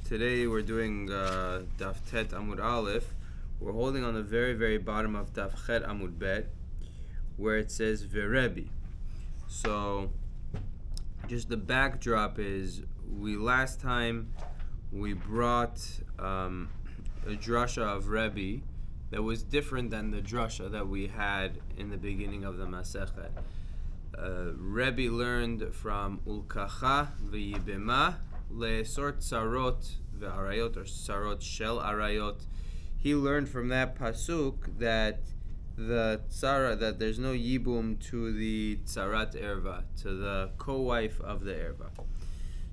today we're doing Daf Tet Amud Aleph. We're holding on the very, very bottom of Daf Chet Amud Bet, where it says Verebi. So, just the backdrop is, last time we brought a drasha of Rebbe that was different than the drasha that we had in the beginning of the Masechet. Rebbe learned from Ulkacha v'Yibema le'sort tzarot v'arayot, or tzarot shel arayot. He learned from that pasuk that that there's no yibum to the tzarat erva, to the co-wife of the erva.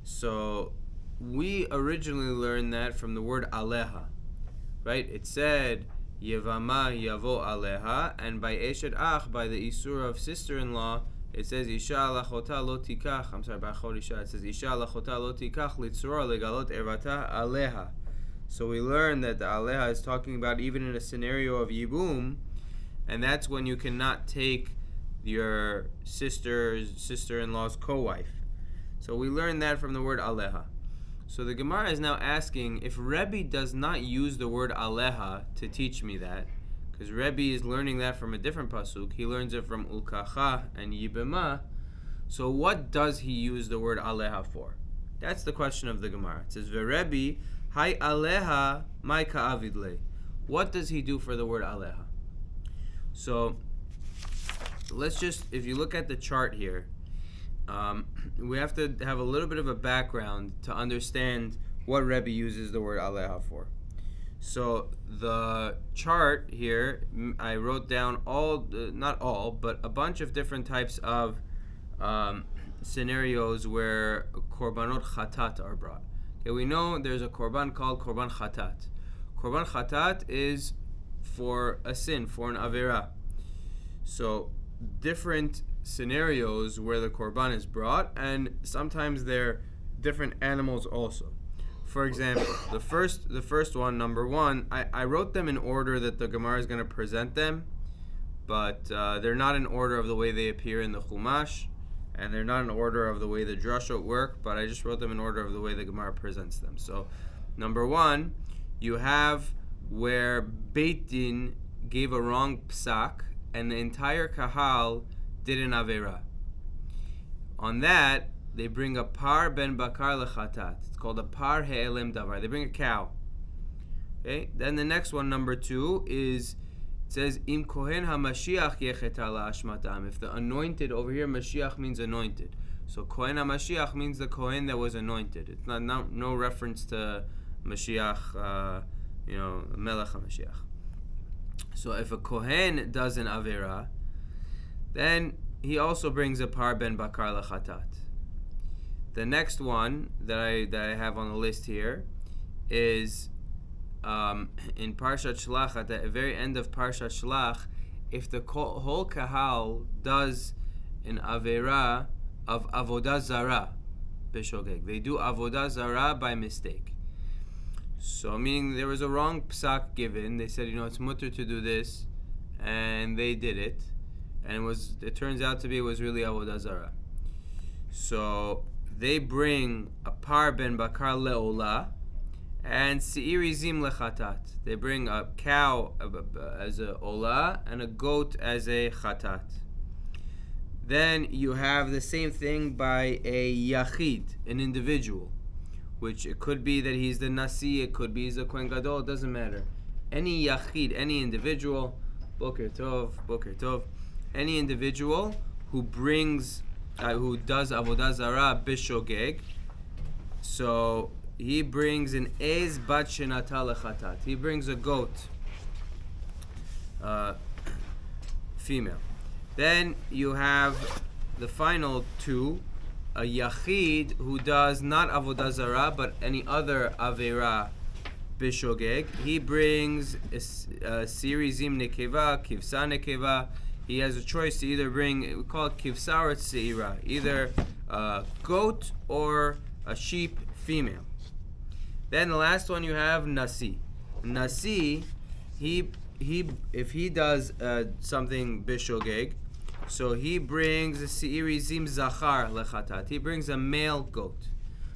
So we originally learned that from the word aleha, right? It said Yevamot yavo aleha, and by eshet ach, by the isur of sister-in-law, it says isha alachota lo tikach. I'm sorry, b'achot isha. It says isha alachota lo tikach litzura legalot ervata aleha. So we learn that the aleha is talking about even in a scenario of yibum, and that's when you cannot take your sister-in-law's co-wife. So we learned that from the word aleha. So the Gemara is now asking, if Rebbe does not use the word aleha to teach me that, because Rebbe is learning that from a different pasuk, he learns it from Ulkacha and Yibema, so what does he use the word aleha for? That's the question of the Gemara. It says, Verebi, hai aleha, mai ka'avidle. What does he do for the word aleha? So, let's just, if you look at the chart here, we have to have a little bit of a background to understand what Rebbe uses the word aleha for. So the chart here, I wrote down not all, but a bunch of different types of scenarios where korbanot chatat are brought. Okay, we know there's a korban called korban chatat. Korban chatat is for a sin, for an avera. So different scenarios where the korban is brought, and sometimes they're different animals also. For example, the first one, number one, I wrote them in order that the Gemara is going to present them, but they're not in order of the way they appear in the Chumash, and they're not in order of the way the drashot work, but I just wrote them in order of the way the Gemara presents them. So, number one, you have where Beit Din gave a wrong psak, and the entire kahal did an avera. On that, they bring a par ben bakar lechatat. It's called a par he'elim davar. They bring a cow. Okay. Then the next one, number two, is it says im kohen hamashiach yechet ala ashmatam. If the anointed, over here Mashiach means anointed. So kohen hamashiach means the kohen that was anointed. It's no reference to Mashiach, Melech hamashiach. So if a kohen does an avera, then he also brings a par ben bakar lechatat. The next one that I have on the list here is in Parshat Shlach, at the very end of Parshat Shlach, if the whole kahal does an avera of avodah zara b'shogeg. They do avodah zara by mistake. So meaning there was a wrong psak given. They said, it's mutter to do this, and they did it, and it turns out to be it was really avodah zara. So they bring a par ben bakar leola and se'iri zim lechatat. They bring a cow as a ola and a goat as a chatat. Then you have the same thing by a yachid, an individual, which it could be that he's the nasi, it could be he's a kohen gadol, it doesn't matter. Any yachid, any individual, boker tov, any individual who brings who does avodah zara bishogeg, so he brings an ez bat shenata lechatat. He brings a goat, female. Then you have the final two, a yachid who does not avodah zara but any other avera bishogeg. He brings a sirizim nekeva, kivsa nekeva. He has a choice to either bring, we call it kivsa or seira, either a goat or a sheep female. Then the last one you have nasi. Nasi, if he does something bishogeg, so he brings a seiri zim zachar lechatat. He brings a male goat.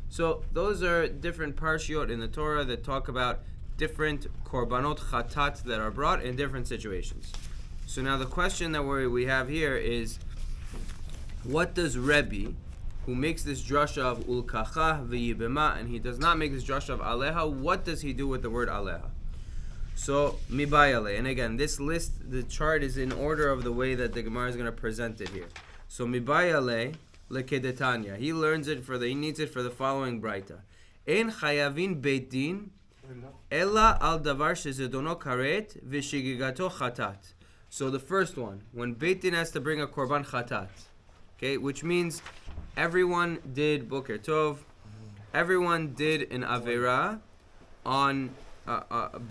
So those are different parshiot in the Torah that talk about different korbanot chatat that are brought in different situations. So now the question that we have here is, what does Rebbe, who makes this drasha of ulkacha v'yibema, and he does not make this drasha of aleha, what does he do with the word aleha? So mibayale, and again, this list, the chart is in order of the way that the Gemara is going to present it here. So mibayale lekedetanya, he learns it he needs it for the following braita. Ein chayavin beit din ella al davar shezedono karet v'shigigato chatat. So the first one, when beit din has to bring a korban chatat, okay, which means everyone did Boker Tov, everyone did an Avera on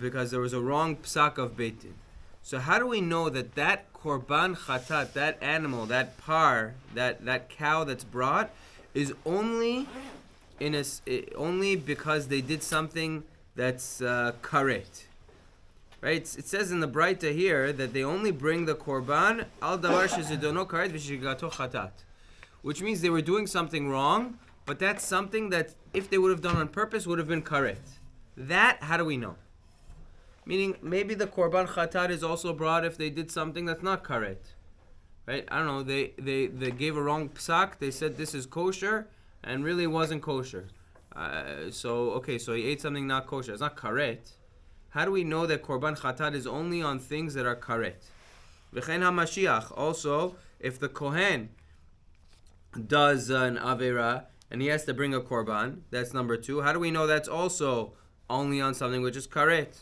because there was a wrong psak of Beit Din. So how do we know that korban chatat, that animal, that par, that cow that's brought, is only only because they did something that's karet? Right? It says in the Braita here that they only bring the korban al davar shezidono karet v'shigato chatat, which means they were doing something wrong, but that's something that if they would have done on purpose would have been karet. That, how do we know? Meaning, maybe the korban chatat is also brought if they did something that's not karet. Right? I don't know, they gave a wrong psak, they said this is kosher, and really wasn't kosher. So he ate something not kosher. It's not karet. How do we know that korban chatat is only on things that are karet? V'chein ha-mashiach, also, if the kohen does an avera and he has to bring a korban, that's number 2. How do we know that's also only on something which is karet?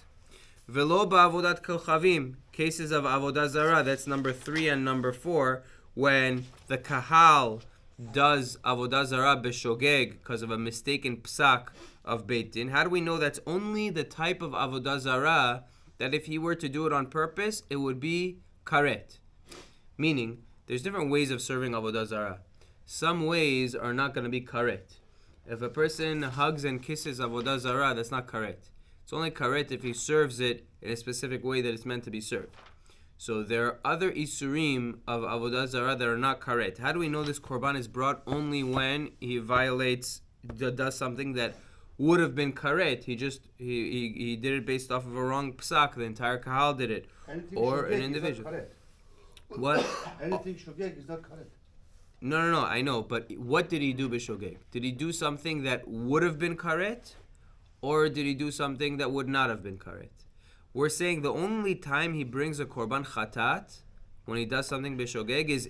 Velo ba'avodat kochavim, cases of avodah zarah, that's number 3 and number 4, when the kahal does avodah zarah b'shogeg because of a mistaken psak of Beit Din. How do we know that's only the type of avodah zarah that if he were to do it on purpose, it would be karet? Meaning, there's different ways of serving avodah zarah. Some ways are not going to be karet. If a person hugs and kisses avodah zarah, that's not karet. It's only karet if he serves it in a specific way that it's meant to be served. So there are other isurim of avodah zarah that are not karet. How do we know this korban is brought only when he does something that would have been karet? He did it based off of a wrong psak. The entire kahal did it, anything or an individual. What? Anything shogeg is not karet. No, I know, but what did he do b'shogeg? Did he do something that would have been karet, or did he do something that would not have been karet? We're saying the only time he brings a korban chatat, when he does something b'shogeg, is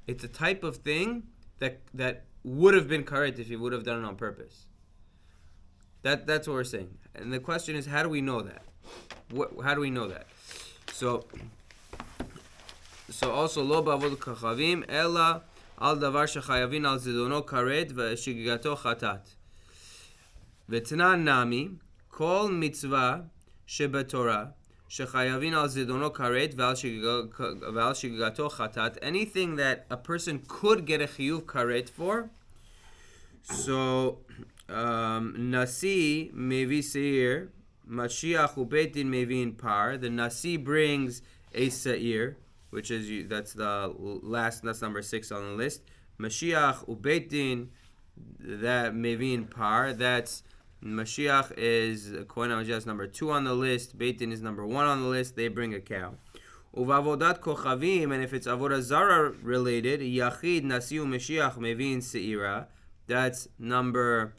it's a type of thing that would have been karet if he would have done it on purpose. That's what we're saying. And the question is, how do we know that? How do we know that? So also lo ba'avod kachavim ela al davar shechayavin al zidono karet v'shigigato chatat. V'tnan nami kol mitzvah shebetorah shechayavin al zidono karet v'al shigigato chatat. Anything that a person could get a chiyuv karet for. So nasi mevi seir, Mashiach ubeit din mevin par. The nasi brings a seir, which is that's number 6 on the list. Mashiach ubeit din, that mevin par. That's Mashiach is Kohen HaMashiach number 2 on the list. Beit Din is number 1 on the list. They bring a cow. Uvavodat kochavim, and if it's avodah zara related, yachid nasiu Mashiach mevin seira. That's number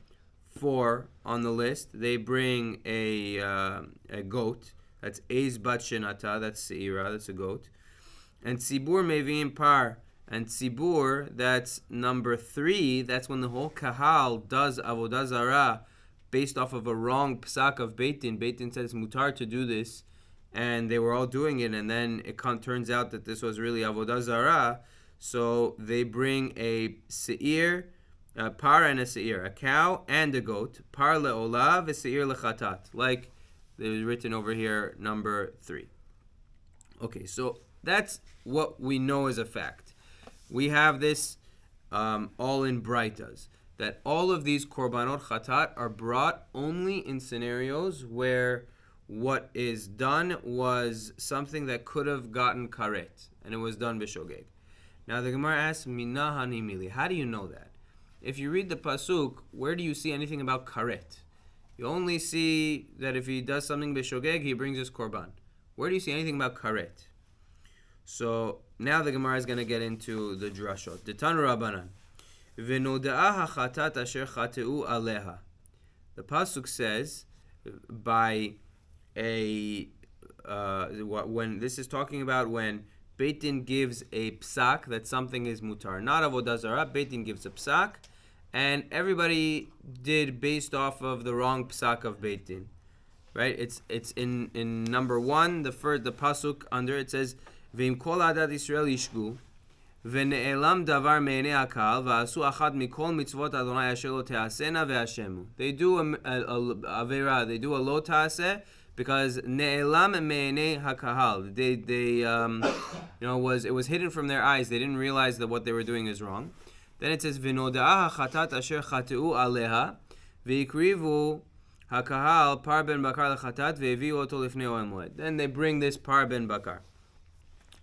4 on the list. They bring a goat. That's Eiz Bat Shenata. That's seira. That's a goat. And tzibur mevin par. And tzibur, that's number 3. That's when the whole kahal does avodah zara based off of a wrong psak of Beit Din. Beit Din says mutar to do this, and they were all doing it, and then it turns out that this was really avodah zara. So they bring a seir, a par and a seir, a cow and a goat, par le'olah v'seir lechatat, like it was written over here, number 3. Okay, so that's what we know as a fact. We have this all in braitas, that all of these korbanot chatat are brought only in scenarios where what is done was something that could have gotten karet, and it was done b'shogeg. Now the Gemara asks, Mina hani mili, how do you know that? if you read the pasuk, where do you see anything about karet? You only see that if he does something b'shogeg, he brings his korban. Where do you see anything about karet? So now the Gemara is going to get into the drashot. Ditanu Rabbanan. V'noda'a hachatat asher chateu aleha. The pasuk says by a when this is talking about when Beit Din gives a psak that something is mutar, not avodah zarah. Beit Din gives a psak, and everybody did based off of the wrong psak of Beit Din, right? It's in number 1, the pasuk under it says V'im kol adat Yisrael yishgu v'ne'elam davar me'enei hakal v'asu achad mikol mitzvot Adonai asher lo te'asena ve'ashemu. They do a avera, they do a lo ta'aseh because ne'elam me'enei hakahal. It was hidden from their eyes. They didn't realize that what they were doing is wrong. Then it says v'noda'a hachatat asher chateu aleha v'ikrivu hakahal par ben bakar lechatat ve'eviu oto lifnei ohel moed. Then they bring this par ben bakar.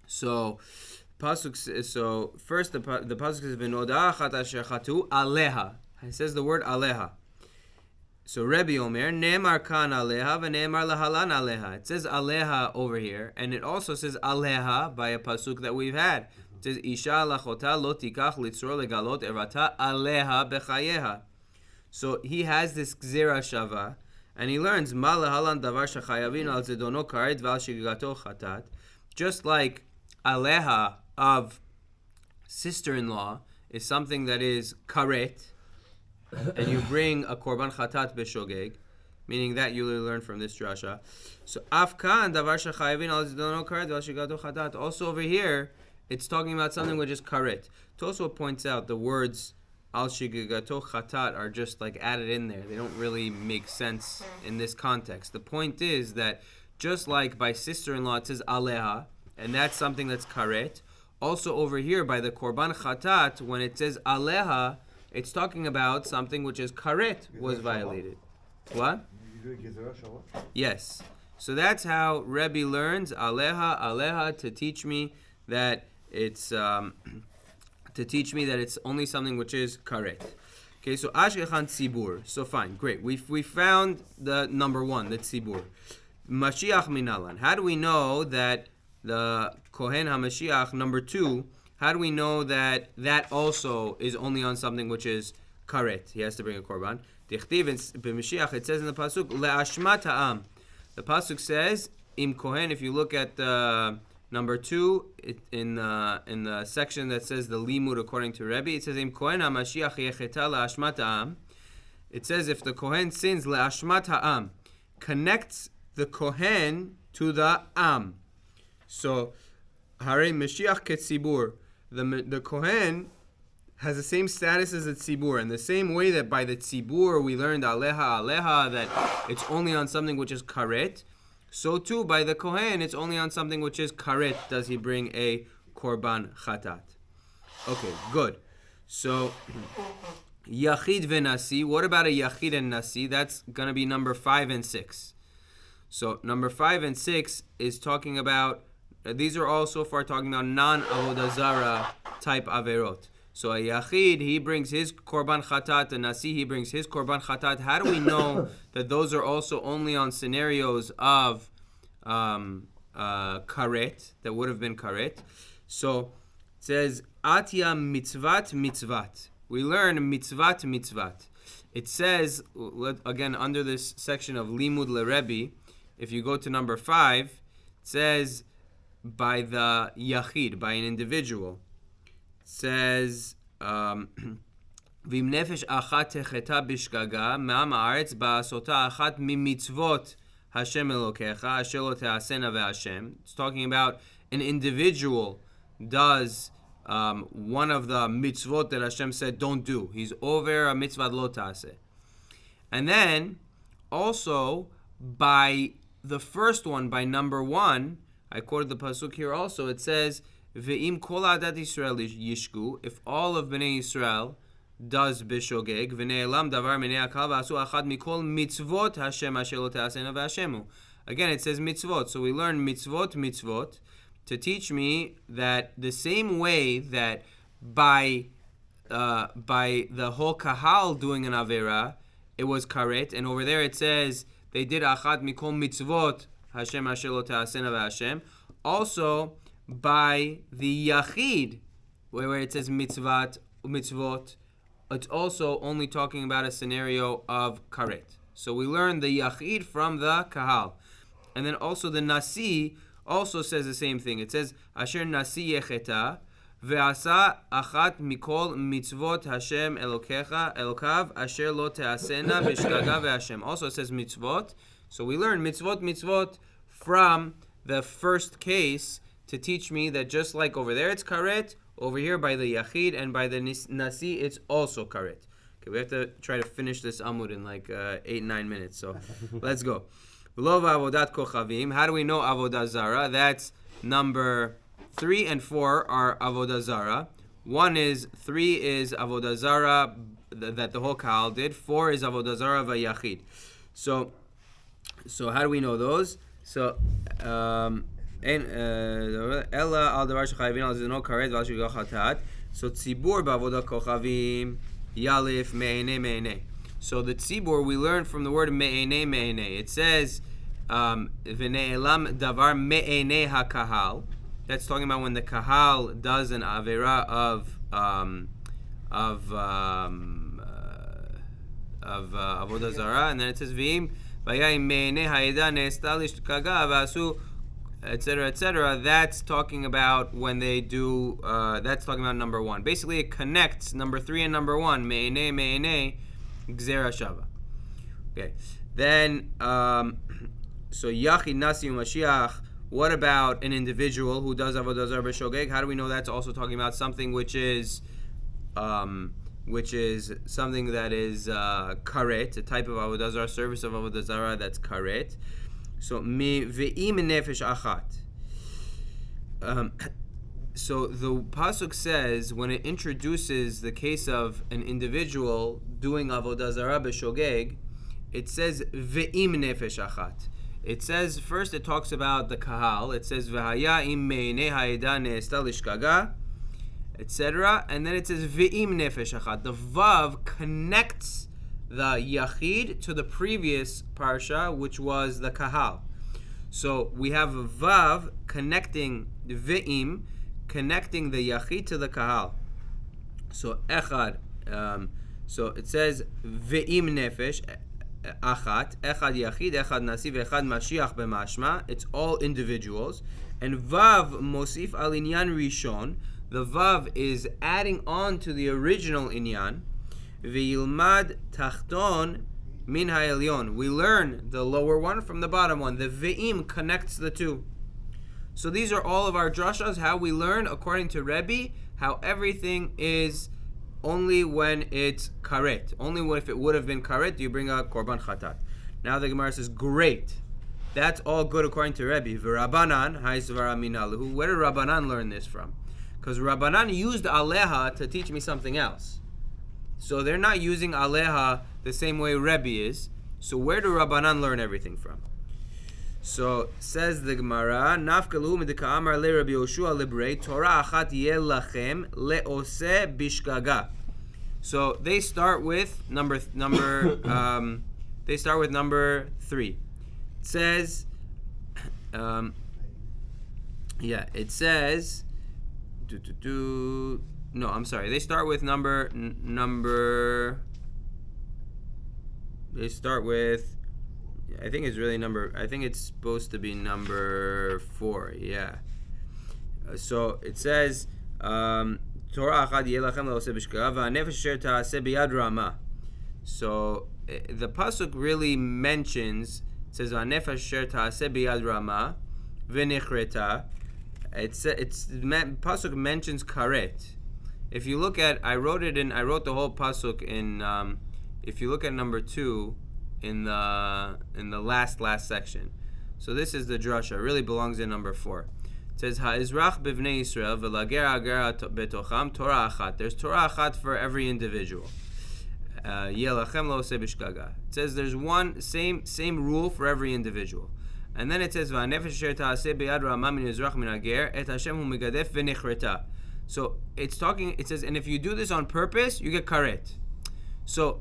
So pasuk. So first the pasuk says v'noda'a hachatat asher chateu aleha. It says the word aleha. So Rebbe Omer, Ne'emar kan aleha v'ne'emar lahalan aleha. It says aleha over here, and it also says aleha by a pasuk that we've had. It says Isha lachota lo tikach litzror legalot erata aleha bechayeha. So he has this gzera shava, and he learns ma lahalan davar shachayavin al zedono karet v'al shigato chatat. Just like aleha of sister-in-law is something that is karet, and you bring a korban chatat b'shogeg, meaning that you learn from this drasha. So afkan davar shechayavin al zidono karet v'al shigato chatat. Also over here, it's talking about something which is karet. Tosfot points out the words al shigato chatat are just like added in there. They don't really make sense in this context. The point is that just like by sister-in-law it says aleha, and that's something that's karet. Also over here by the korban chatat, when it says aleha, it's talking about something which is karet was violated. What? Yes. So that's how Rebbe learns aleha to teach me that it's only something which is karet. Okay, so ashkechan tzibur. So fine, great. We found the number 1, the tzibur. Mashiach minalan. How do we know that the Kohen HaMashiach number 2? How do we know that also is only on something which is karet? He has to bring a korban. Dichtiv b'Mashiach, it says in the pasuk le'ashmat ha'am. The pasuk says im kohen. If you look at number 2 in the section that says the limud according to Rebbe, it says im kohen HaMashiach yecheta le'ashmat ha'am. It says if the kohen sins le'ashmat ha'am, connects the kohen to the am. So Hare Mashiach ketzibur. The Kohen has the same status as the tzibur. In the same way that by the tzibur we learned aleha, that it's only on something which is karet, so too by the Kohen it's only on something which is karet does he bring a korban chatat. Okay, good. So yachid v'nasi. What about a yachid and nasi? That's going to be number 5 and 6. So number 5 and 6 is talking about. These are all so far talking about non-avodah zara type averot. So a yachid, he brings his korban chatat, and nasi, he brings his korban chatat. How do we know that those are also only on scenarios of karet, that would have been karet? So it says, atya mitzvat. We learn mitzvat. It says, again, under this section of limud leRebbe, if you go to number 5, it says, by the yachid, by an individual. It says, V'im nefesh achat techeta bishgaga me'am haaretz ba'asota achat mimitzvot Hashem Elokecha asher lo te'asena ve'Hashem. It's talking about an individual does one of the mitzvot that Hashem said don't do. He's over a mitzvah lo ta'aseh. And then also by the first one, by number 1, I quoted the pasuk here also. It says, "Ve'im kol adat Yisrael yishku." If all of Bnei Yisrael does bishogeg, v'ne'elam davar minei hakal v'asu achad mikol mitzvot Hashem asher lo te'asena ve'Hashemu. Again, it says mitzvot. So we learn mitzvot to teach me that the same way that by by the whole kahal doing an avera, it was karet. And over there it says they did achat mikol mitzvot Hashem asher lo ta'asena v'Hashem. Also by the yachid, where it says mitzvot, it's also only talking about a scenario of karet. So we learn the yachid from the kahal. And then also the nasi also says the same thing. It says asher nasi yecheta ve'asa achat mikol mitzvot Hashem elokav asher lo te'asena b'shgaga ve'Hashem. Also it says mitzvot. So we learn mitzvot from the first case to teach me that just like over there it's karet, over here by the yachid and by the nasi it's also karet. Okay, we have to try to finish this amud in like 8-9 minutes. So let's go. V'lo v'avodat kochavim. How do we know avodah zara? That's number 3 and 4 are avodah zara. 3 is avodah zara that the whole kahal did. 4 is avodah zara v'yachid. So how do we know those? So ella al davar shechayvin al zino karet v'al shigach hatat. So tzibur b'avodah kochavim yalif me'ene. So the tzibur we learn from the word me'ene. It says v'ne'elam davar me'ene hakahal. That's talking about when the kahal does an avera of avodah zara, and then it says v'im v'yayim me'ene ha'eda ne'esta lishkaga v'asu, etc. That's talking about when they do. That's talking about number 1. Basically, it connects number 3 and number 1. Me'ene gzera shava. Okay. Then so yachid nasi u'mashiach. What about an individual who does avodah zarah b'shogeg? How do we know that's also talking about something which is something that is karet, a type of avodah zarah, service of avodah zarah that's karet. So ve'im nefesh achat. So the pasuk says when it introduces the case of an individual doing avodah zarah b'shogeg, it says ve'im nefesh achat. It says first it talks about the kahal. It says v'haya im me'inei ha'eda ne'esta lishkaga, etc. And then it says ve'im nefesh achat. The vav connects the yachid to the previous parsha, which was the kahal. So we have a vav connecting ve'im, connecting the yachid to the kahal. So echad. So it says ve'im nefesh achat, echad yachid, echad nasi, ve'echad mashiach b'mashma. It's all individuals. And vav mosif al inyan rishon. The vav is adding on to the original inyan. Ve'ilmad tachton min ha'elyon. We learn the lower one from the bottom one. The ve'im connects the two. So these are all of our drashas, how we learn according to Rebbe, how everything is only when it's karet. Only if it would have been karet, do you bring a korban chatat. Now the Gemara says, great. That's all good according to Rebbe. V'Rabbanan, ha'isvara minalahu. Where did Rabbanan learn this from? Because Rabbanan used aleha to teach me something else. So they're not using aleha the same way Rebbe is. So where do Rabbanan learn everything from? So says the Gemara, Nafkalu midika amar le Rabbi Yoshua librei Torah achat yeh lachem leose bishgaga. So they start with number 3. It says, it says. No, I'm sorry. They start with They start with. I think it's really I think it's supposed to be number 4. Yeah. So it says, Torah achad yeh lachem le'oseh b'shgaga v'hanefesh asher ta'aseh b'yad rama. So the pasuk really mentions. It says v'hanefesh asher ta'aseh b'yad rama v'nichreta. Pasuk mentions karet. If you look at, I wrote the whole pasuk in. If you look at number 2, in the last section. So this is the drasha. It really belongs in number 4. It says ha'izrach b'vnei Yisrael v'lager agera betocham Torah achat. There's Torah achat for every individual. Yelachem lo'oseh b'shgaga. It says there's one same rule for every individual. And then it says v'hanefesh asher ta'aseh b'yad rama min yizrach min hager et Hashem hu megadef v'nichreta. So it says, and if you do this on purpose, you get karet. So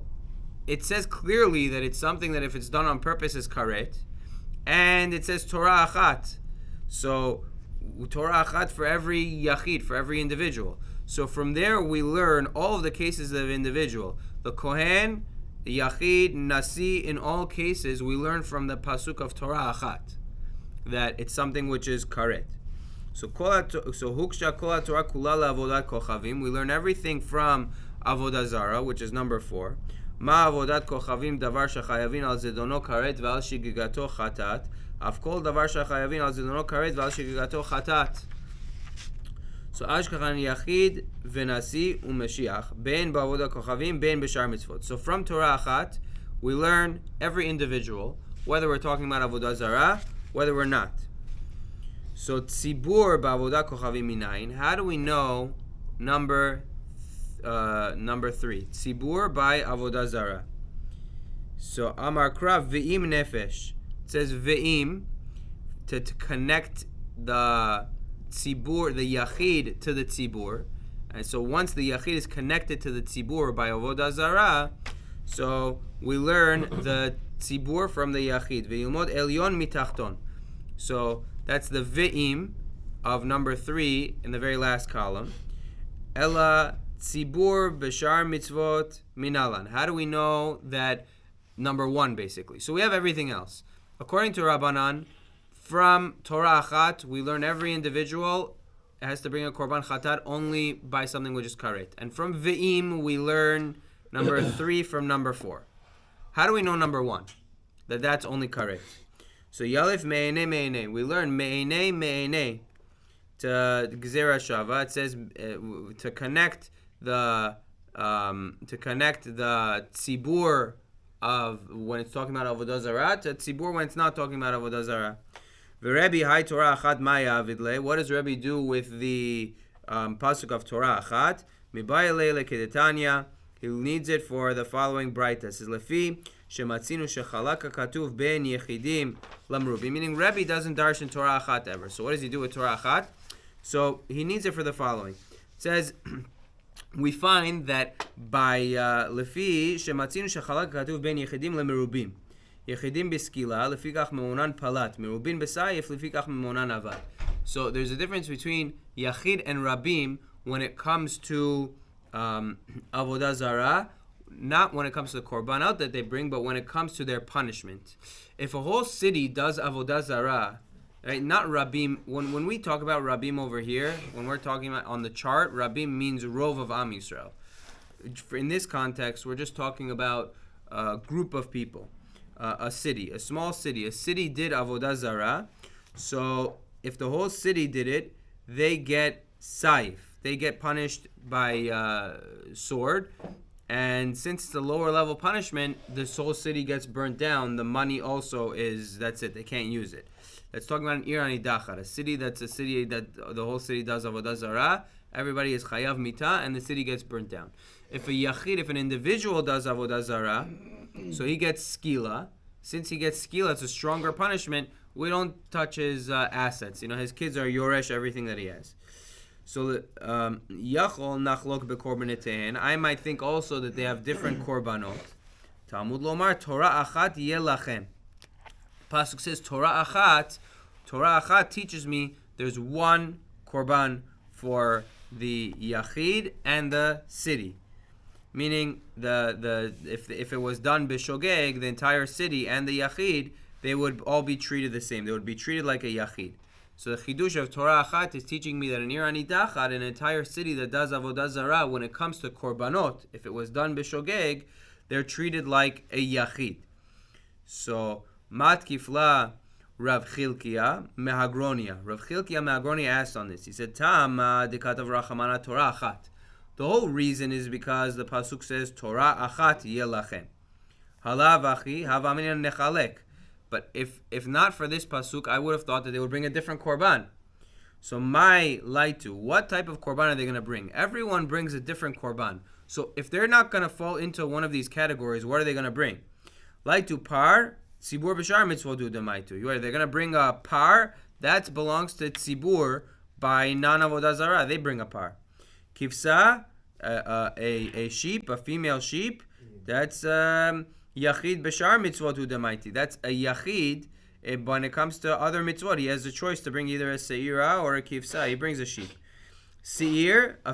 it says clearly that it's something that if it's done on purpose is karet. And it says Torah achat. So Torah achat for every yachid, for every individual. So from there we learn all of the cases of individual. The Kohen, the Yachid, Nasi, in all cases we learn from the pasuk of Torah achat that it's something which is karet. So huksha kol Torah kula la'avodat kochavim. We learn everything from avodah zara, which is number 4. Ma avodat kochavim davar shechayavin al zedono karet ve'al shigigato chatat. Af kol davar shechayavin al zedono karet ve'al shigigato chatat. So ashkachan yachid v'nasi u'mashiach ben ba'avodat kochavim ben b'shar mitzvot. So from Torah achat we learn every individual, whether we're talking about avodah zara, whether we're not. So tzibur ba'avodat kochavim minayin. How do we know number 3? Tzibur by avodah zara. So amar krav ve'im nefesh. It says ve'im to connect the tzibur, the yachid, to the tzibur. And so once the yachid is connected to the tzibur by avodah zara, so we learn the tzibur from the yachid. Ve'ilmod elyon mitachton. So that's the ve'im of number 3 in the very last column. Ella tzibur b'shar mitzvot minalan. How do we know that number 1 basically? So we have everything else. According to Rabbanan, from Torah achat, we learn every individual has to bring a korban chatat only by something which is karet. And from ve'im, we learn number 3 from number 4. How do we know number 1? That's only karet. So yalif me'ene me'ene. We learn me'ene me'ene to gzera shava. It says to connect the tzibur of when it's talking about avodah zarah to tzibur when it's not talking about avodah zarah. V'Rebbe hai Torah achat maya avidle. What does Rebbe do with the pasuk of Torah achat? Mibayale lekedetanya. He needs it for the following brayta. It says lefi shematzinu shechalaka katuv ben yechidim lamrubi. Meaning Rebbe doesn't darshan Torah achat ever. So what does he do with Torah achat? So he needs it for the following. It says we find that by lefi shematzinu shechalaka katuv ben yechidim lamrubim. Yechidim b'skila lefikach memonan palat merubin b'sayif lefikach memonan avad. So there's a difference between yachid and rabim when it comes to avodah zarah, not when it comes to the korbanot that they bring, but when it comes to their punishment. If a whole city does avodah zarah, right? Not rabim. When we talk about rabim over here, when we're talking about on the chart, rabim means rov of Am Yisrael. In this context, we're just talking about a group of people. A city, a small city. A city did avodah zarah. So if the whole city did it, they get saif. They get punished by sword. And since it's a lower level punishment, this whole city gets burnt down. The money also that's it. They can't use it. Let's talk about an ir anidachar, a city that the whole city does avodah zarah. Everybody is chayav mita, and the city gets burnt down. If an individual does avodah zarah, so he gets skila. Since he gets skila, it's a stronger punishment. We don't touch his assets. His kids are yoresh, everything that he has. So yachol nachlok bekorbanetehen. I might think also that they have different korbanot. Talmud lomar Torah achat yelachem. Pasuk says Torah achat. Torah achat teaches me there's one korban for the yachid and the city. Meaning if it was done b'shogeg, the entire city and the yachid, they would all be treated the same. They would be treated like a yachid. So the chidush of Torah achat is teaching me that an ir anidachar, an entire city that does avodah zarah, when it comes to korbanot, if it was done b'shogeg, they're treated like a yachid. So mat kifla Rav Chilkiah Mehagronia. Rav Chilkiah Mehagronia asked on this. He said, Tam dekatav rachamana Torah achat. The whole reason is because the pasuk says Torah achat yelachem. Halav achi havaminan nechalek. But if not for this pasuk, I would have thought that they would bring a different korban. So my laitu, what type of korban are they going to bring? Everyone brings a different korban. So if they're not going to fall into one of these categories, what are they going to bring? Laitu par tzibur b'shar mitzvot udamaitu. They're going to bring a par that belongs to tzibur by non avodah zarah. They bring a par. Kivsa, a sheep, a female sheep, that's yachid b'shar mitzvot hu damaiti. That's a yachid. When it comes to other mitzvot, he has the choice to bring either a seira or a kivsa. He brings a sheep. Seir, a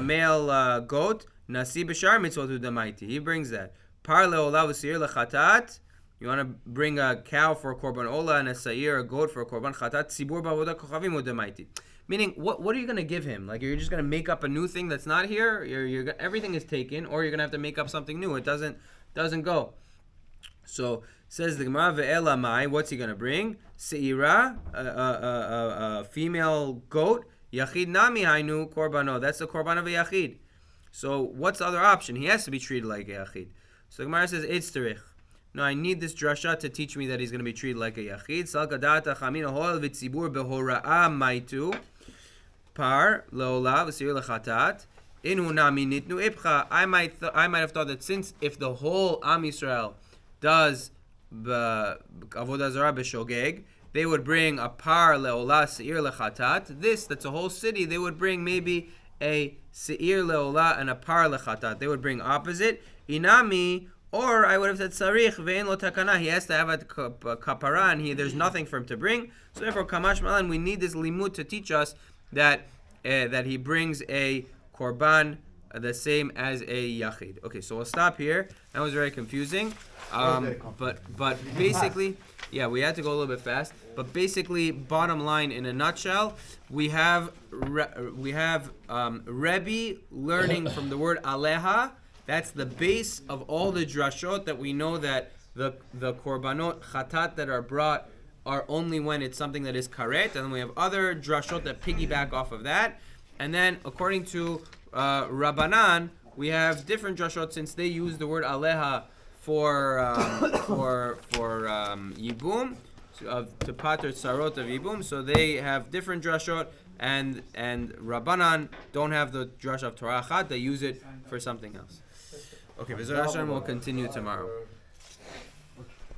male goat, nasi b'shar mitzvot hu damaiti. He brings that. Par le'olah v'seir lechatat. You want to bring a cow for a korban ola and a seir, a goat for a korban chatat. Tzibur b'avodah kochavim hu damaiti. Meaning, what are you going to give him? Like, you're just going to make up a new thing that's not here? Everything is taken, or you're going to have to make up something new. It doesn't go. So, says the Gemara, ve'ela mai, what's he going to bring? Seira, a female goat, yachid nami hainu korbano. That's the korban of a yachid. So, what's the other option? He has to be treated like a yachid. So, the Gemara says, eitz terich. No, I need this drasha to teach me that he's going to be treated like a yachid. Sal kadata chamina hol v'tzibur behora'a maitu. Par leola v'sir lechatat inu nami nitnu ipcha. I might have thought that since if the whole Am Yisrael does avodah zarah b'shogeg, they would bring a par leola seir lechatat. That's a whole city. They would bring maybe a seir leola and a par lechatat. They would bring opposite inami. Or I would have said sarich ve'en lo takana. He has to have a kapara and there's nothing for him to bring. So therefore, kamash malan, we need this limud to teach us that he brings a korban the same as a yachid. Okay, so we'll stop here. That was very confusing. But basically, yeah, we had to go a little bit fast. But basically, bottom line in a nutshell, we have Rebbe learning from the word aleha. That's the base of all the drashot that we know that the korbanot chatat that are brought are only when it's something that is karet, and then we have other drashot that piggyback off of that. And then, according to Rabbanan, we have different drashot since they use the word aleha for yibum, to pater sarot of yibum. So they have different drashot, and Rabbanan don't have the drash of Torah Chat. They use it for something else. Okay, B'ezras Hashem, we'll continue tomorrow.